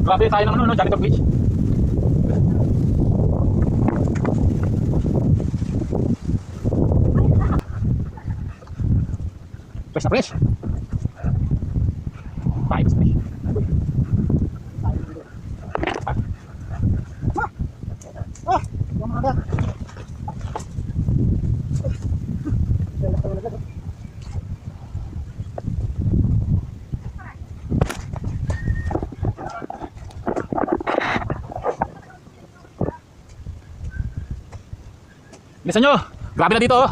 Grabe tayo ng ano, no? Janitor Beach. Fresh na fresh. Tayo sa fresh. Bilisan nyo! Grabe na dito oh!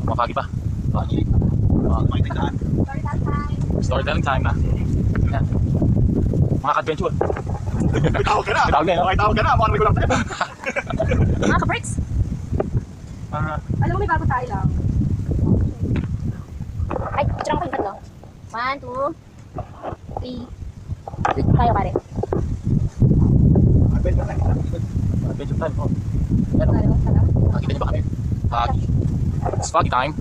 Makagi pa. Storytelling time na. Yan. Mga adventure. Tawag ka na! Tawag na yun. Tawag ka na! Mga regular tayo. Mga ka-bricks. Alam mo may bago tayo lang. Ay, picture ko yung tatlo. 1, 2, 3. Tayo pare. Adventure time oh. Yan oh. Nakita nyo ba kami? It's foggy time.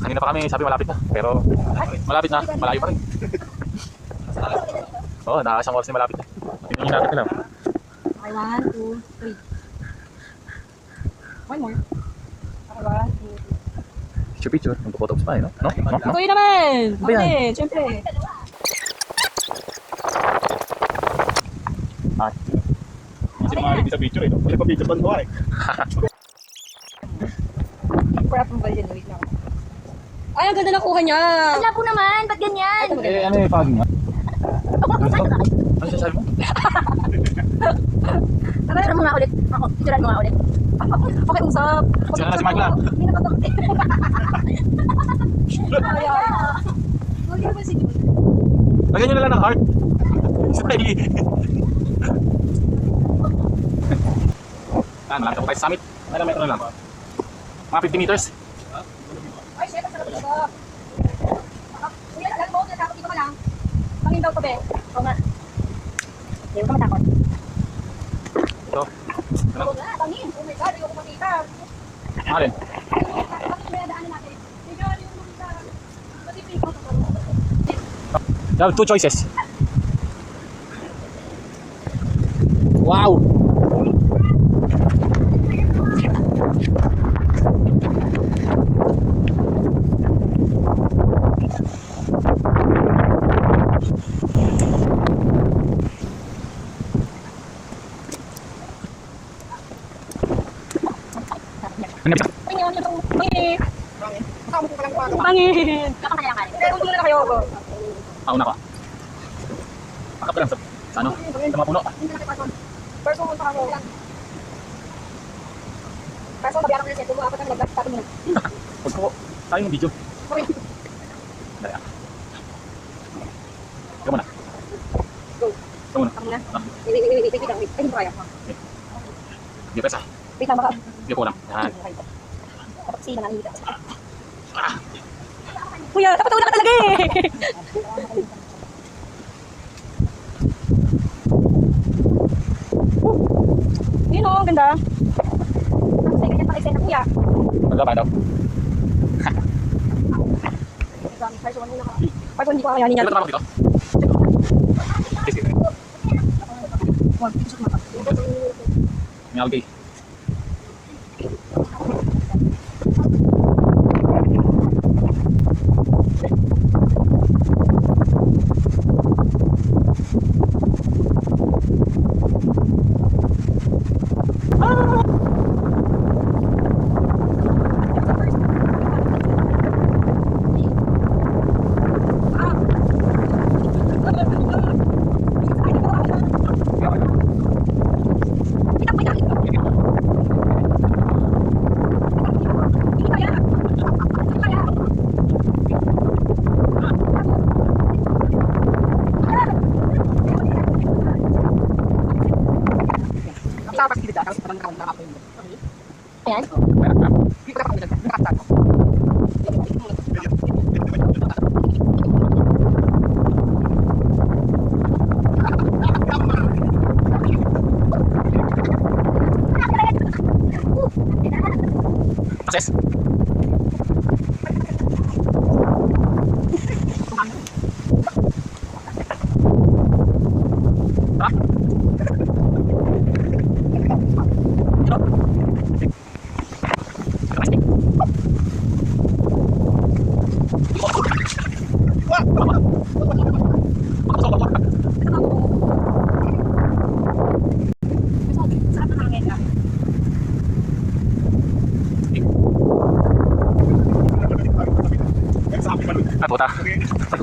Kanina pa kami sabi malapit na. Pero malapit na. Malayo pa rin. Oo, nakakasang oras na malapit na. Tingnan natin lang. Okay, 1, 2, 3. One more. Okay, 1, 2, 3. Picture. Magpo-photos pa eh, no? No? No? No? Tuloy naman! Ba yan? Okay, syempre. Ah. Hindi sila maaalit sa picture eh. No? Wala pa picture pa nito eh. Crap ang bali din. Wait lang. Ay, ang ganda nakuha niya! Ang labo naman, ba't ganyan? Eh, ano yung foggy nga? Ano siya sabi mo? Tara mo nga ulit. Ako, picturean mo nga ulit. Okay, usap. Sila na si Mark lang. Hindi nakatakot eh. Hindi naman si Jun. Lagyan nyo na lang ng heart. Smiley. Malapit ako tayo sa summit. Ilang metro na lang. Mga 50 meters. Ay, shit, ang sarap ito. Kuya, alam mo, natakot dito ka lang. Pangin daw to, be. Oo nga. Hindi ko matakot. Ito. Ano? Oo nga, pangin. Oh my God, ayoko makita. Ano rin? Bakit may nadaanan natin? Medyo ano yung makita. Pati pink ko. You have two choices. Wow! Pangin. Kasama ko ka lang pa. Pangin. Kapag kailangan kanin. Kaya kung na kayo ako. Una ka. Akap ka lang sa ano? Sa mga puno. First one, punta ako. First one, tabihan ko na siya. Apat ang lagdas. Tapos muna. Huwag ko. Tayo yung video. Okay. Dali ah. Ikaw muna. Go. Ikaw muna. Ako muna. Ah, Wait lang. Ay, hindi ko kaya. Hindi press ah. Wait lang, baka. Hindi ko lang. Yan. Dapat sila nga nangihita. Kuya, dapat una ka talaga eh. Yun o, ang ganda. Tapos ay ganyan pa-extend na kuya. Magkaba daw. First one muna ka. First one, hindi ko kakayanin Hindi yan. ba tumama dito? May algae. Success. Ah. Sarap na hangin ka. Kaya sa akin pa nun. Ah, puta.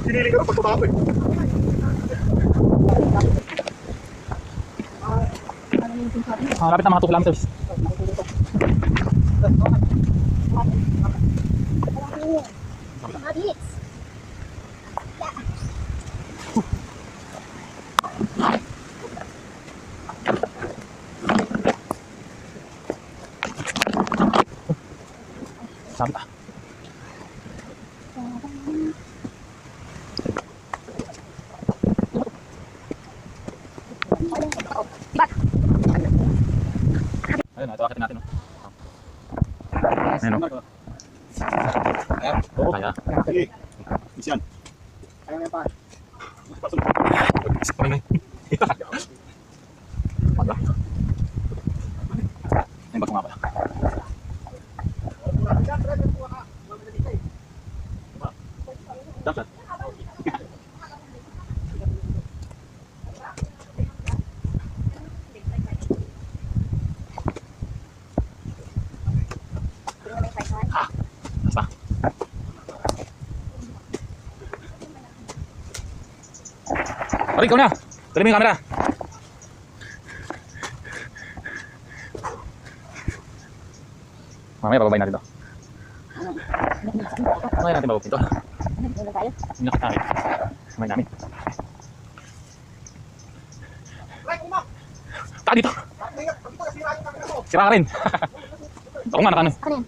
Piniling ko ng pagbabago eh. Lapit na mga 2 kilometers. Mga beats. Sabi ka. Ayun, ito akitin natin. Ayun, kaya. Sige. Isyan. Ayaw na pa. Ayun, ba't nga pala? Dapat. Basta. Pari, ikaw na. Tuloy mo yung camera. Mamaya bababay natin to. Mamaya natin bababay ito. Doon lang tayo. Hindi na katahin. Mamaya namin. Taka dito. Sira ka rin. Ako nga nakano. Ano yan?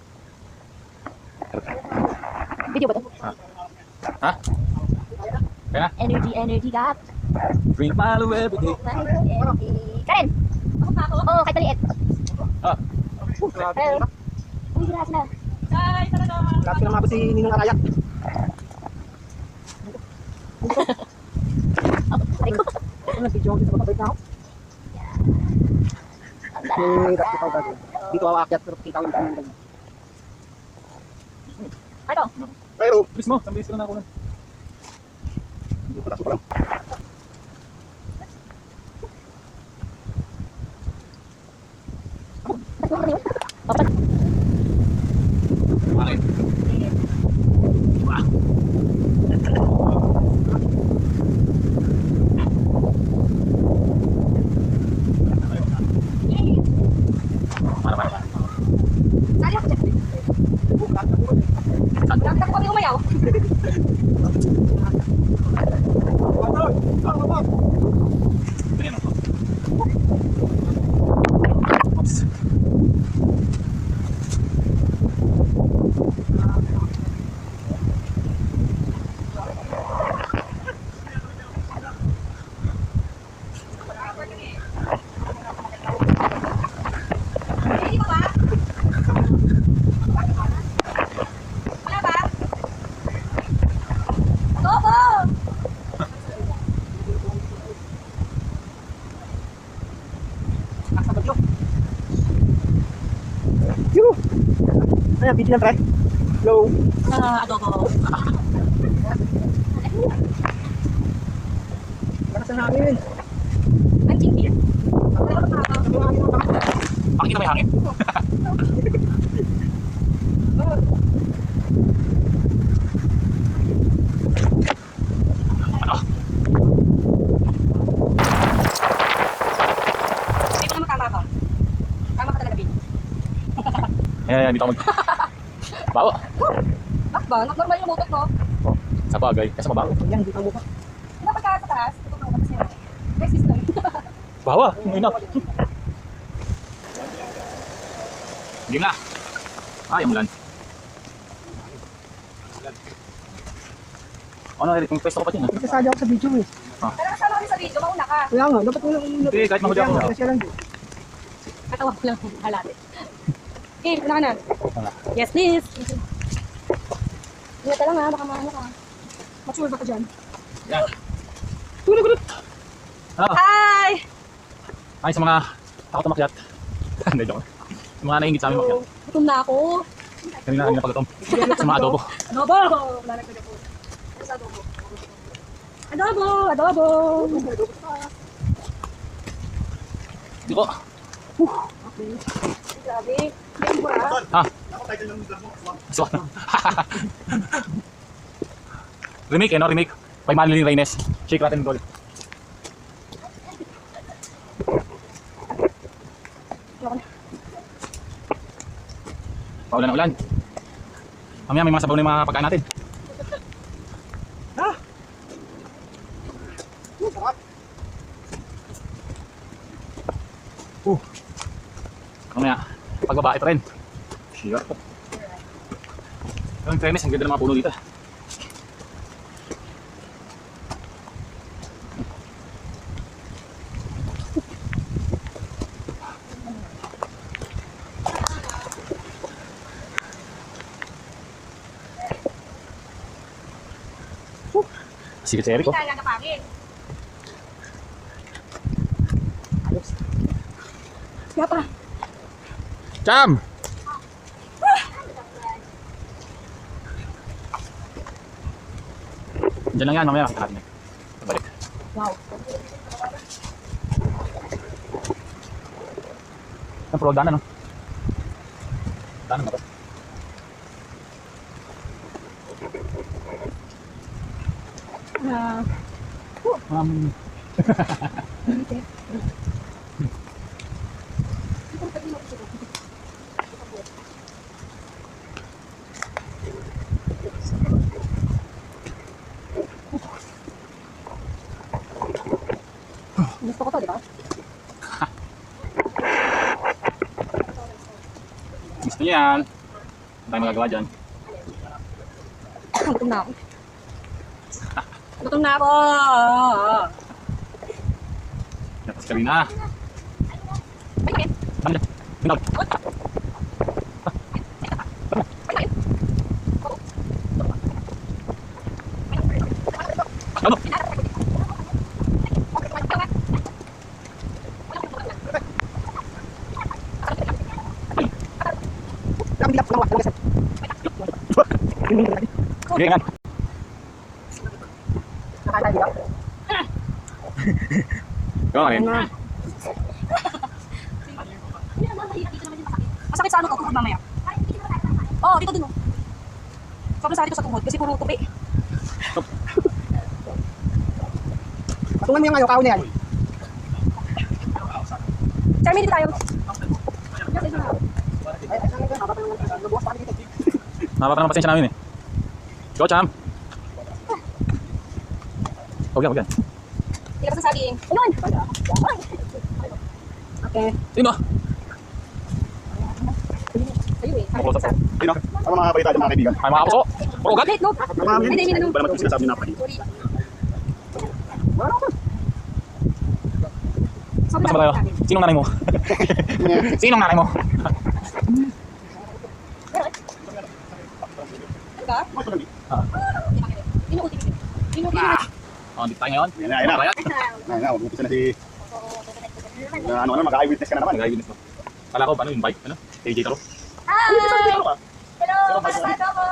Video ba ito? Ha? Kaya na? Energy gap. Drink Milo every day. Karen! Ako pa ako? Oo, kahit maliit. Ah. Hello. Uy, sila sila. Ay, talaga. Lahat ka naman si Ninong Arayak. Aray ko. Nag-video ako dito sa kapatid na ako. Dito ako aakyat pero kita ko yung dami. Ito. Pero, Bilis mo. Sambilis ka na ako nun. pataso pa lang. Bakit? Wah. Mana? Sali ako dyan. Nagtak kami umayaw. Ganyan ako. Oops. Hindi ka ba? Wala ba? Topo! Ay, video lang pre. Hello. Adobo. Lakas na namin. Ang chicken. Pakikita mo yung hangin. Ano? Hindi mo naman tama ka. Tama ka talaga, Bin. Ayan, dito ako mag... Bawa. Ba? Normal yung motor ko. Oh, sa bagay. Kasi mabaho. Yan, dito mo pa. Hindi pagka sa taas. Ito pa kasi. Resist lang. Bawa. Enough. Game na. Yung ulan. Ano, yung pwesto ko pa din. Nagsasadya ako sa video eh. Pero kasama kami sa video, mauna ka. Kaya nga, dapat mo lang. Hindi, kahit mahuli ako. Kasi lang din. Katawa ko lang halate. Okay, una ka na. Yes, please. Ingat ka lang ha, baka maano ka. Mature ba ka dyan? Yan. Gulog. Ah, Hi! ay sa mga takot na makyat. Hindi, joke. Sa mga naingit sa amin makyat. Gutom na ako. Kanina pagkatom. Sa mga adobo. Adobo! Lalagyan ako. Ano sa adobo? Adobo! Hindi ko. Grabe. Hindi mo ha? Ha? Ako title ng vlog mo. So, remake, ano? Remake. By Marilyn Reynes. Shake, rattle, and roll. Paulan na ulan. Mamaya may mga sabaw na yung mga pagkain natin. Mamaya, pagbaba ito rin. Sure. Ang premise, ang ganda ng mga puno dito. Sige, si Eric, oh. Kaya na pangin. Kaya pa. Cham! Diyan lang yan, mamaya. Natin yan. Balik. Wow. Ang pro, daanan, no? Daanan ba ito? Gusto ko to, di ba? Gusto niya yan. Ano tayo magagawa dyan? Gutom na ako. Gutom na ako. Tapos kami na. Ay, Ano dyan? Binaw. Ano? Sige nga. Nakala di ba? Ikaw nga rin. Masakit sa ano to, tuhod mamaya. Oo, dito dun. Sobrang sakit ko sa tuhod kasi puro tupi. Patungan mo yung ayaw, kaon na yan. Charmy, dito tayo. Mababa ng pasensya namin eh. Go, Cham! Huwag yan. Hindi ka sa saging. Ayun! Okay. Sino? Sa'yo eh. Makulot ako. Sino? Ano mga balita dyan mga kaibigan? Ay, mga kapuso! Puro ugat! Wait, no. Marami Hindi, yun. hindi, Ba naman itong sinasabi na napakali? Sorry. Mas ba tayo? Sinong nanay mo? Sinong nanay mo? Diba? Inuutin. Oh, dito tayo ngayon. Ayan na, ayan na. Bayat. Ayan na, mag-umpisa na si... mag-eyewitness ka na naman. Nag-eyewitness mo. Kala ko, paano yung bike? Ano? AJ Taro? Hi! Ano ka? Hello! Pasado ko!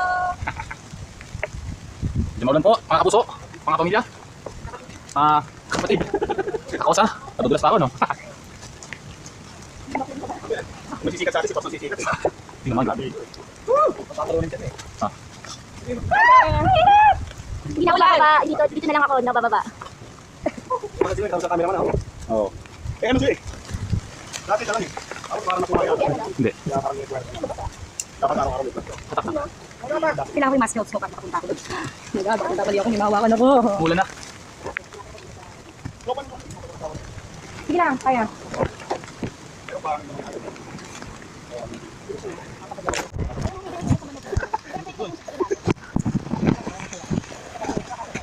Diyan maulan po, mga kapuso, mga pamilya, mga kapatid. Ako sa, nadudulas pa ako, no? Magsisikat sa atin si Pastor Sisikat. Hindi naman, grabe. Papatalunin ka eh. Hindi na ako bababa. Dito na lang ako nabababa. Bakit sila sa camera man ako? Oo. Eh ano siya eh? Dati ka lang eh. Ako parang nakuha yata. Hindi. Kaya parang may kwento. Dapat araw-araw may kwento. Kailangan ko yung mask notes ko para makapunta ako doon. Nagagabali ako, hinahawakan ako. Ulan na. Sige lang, kaya.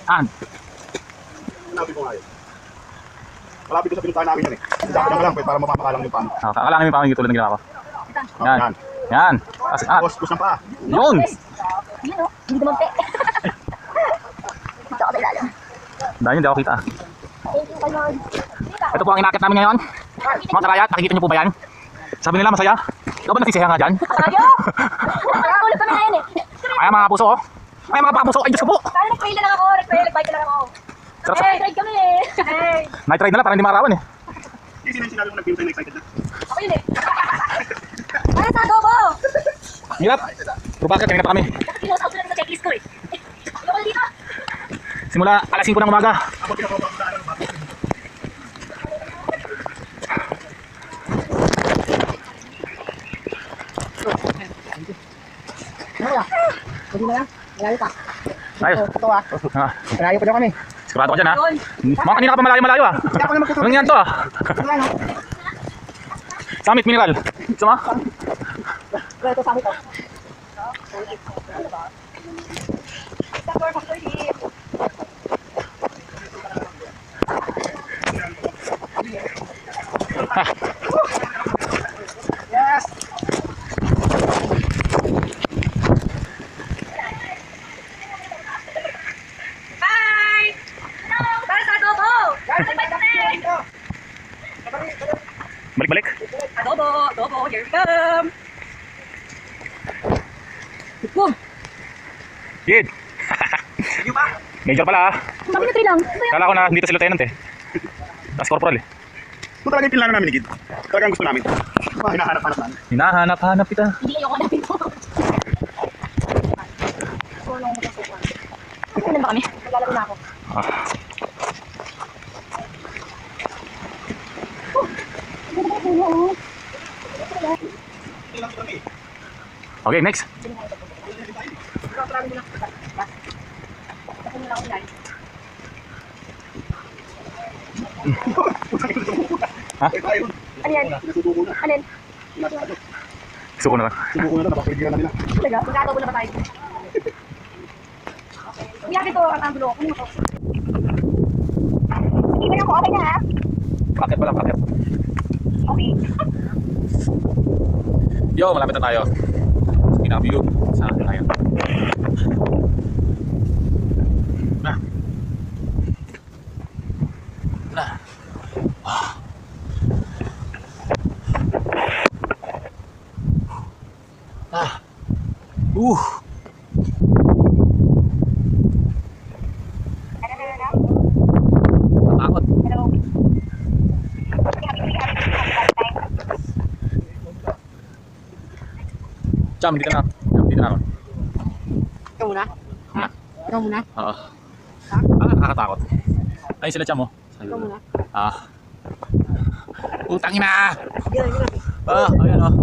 An? Sinabi ko nga yun. Malapit doon sa pinuntahan namin yan eh. Dapat lang pwede para mapapakalang yung paano. Kailangan namin pamingin tulad ng ginawa ko. Yan. Yan. Yan. Angat. Pus ng paa. Yun. Yun o, hindi dumante. Dito ako sa ilalim. Dahil hindi ako kita. Thank you, my Lord. Ito po ang inakit namin ngayon. Mga karayat, nakikita niyo po ba yan? Sabi nila masaya. Ikaw ba nagsisiya nga dyan? Tayo! Nakakaulit kami ngayon eh. Ay mga puso oh. Ay mga puso. Ay Diyos ko po. Sana nag-fail na lang ako. Nag-bike na lang ako. Sarap. Ride kami eh. Hey. Night ride na lang para hindi makarawan eh. Sino yung sinabi mo nag-film tayo na excited na? Ako yun eh. Ano sa adobo? Hirap. Pero bakit kanina pa kami? Pinost-out ko na sa checklist ko eh. Ayoko na dito. Simula alas 5 ng umaga. Ako pinapababa ko sa ano ba? Ano ba? Pwede na lang. Malayo pa. Ay. Ito ah. Ah, Malayo pa daw kami. sigurado ka dyan ha. Yun. Mga kanina ka pa malayo ah. Hindi ako na magtutulog. Anong yan to ah? Ano ano? Summit Mineral. Gusto mo? Ito sa amin to. Factor, factor hit. Yes! Bye! Para sa adobo! Bye kami! Balik-balik. Adobo! Adobo! Here we come! Boom! Gid. Sige pa. Major pala ah. Sabi na 3 lang. Kala ko na dito si Lieutenant eh. Tapos corporal eh. Ito talaga yung pinlano namin ni Gid. Talagang gusto namin. Hinahanap-hanap namin. Hinahanap-hanap kita. Hindi ayoko na dito. Kailan ba kami? Maglalaro na ako. Ah. Okay, next. Ha? Eh tayo. Ano yan? Nasusuko na. Ano yan? Suko na lang. Subuko na napapagyan natin na. Talaga? Mag-adobo na ba tayo? Ang yaki to, ang angulo. Ano to? Hindi ba ako okay na ha? Paket pala, paket. Okay. Yo, malapit na tayo. Sa pinaka-view. Sa atin tayo. Na. Na. Ah. Takot. Jam, dito na. Jam, dito na ako. Ikaw muna. Ha? Ikaw muna. Oo. Nakakatakot. Ay, sila Jam oh. Ikaw muna. Ah. Utang ina! Sige na, sige na. Ah, ayan oh.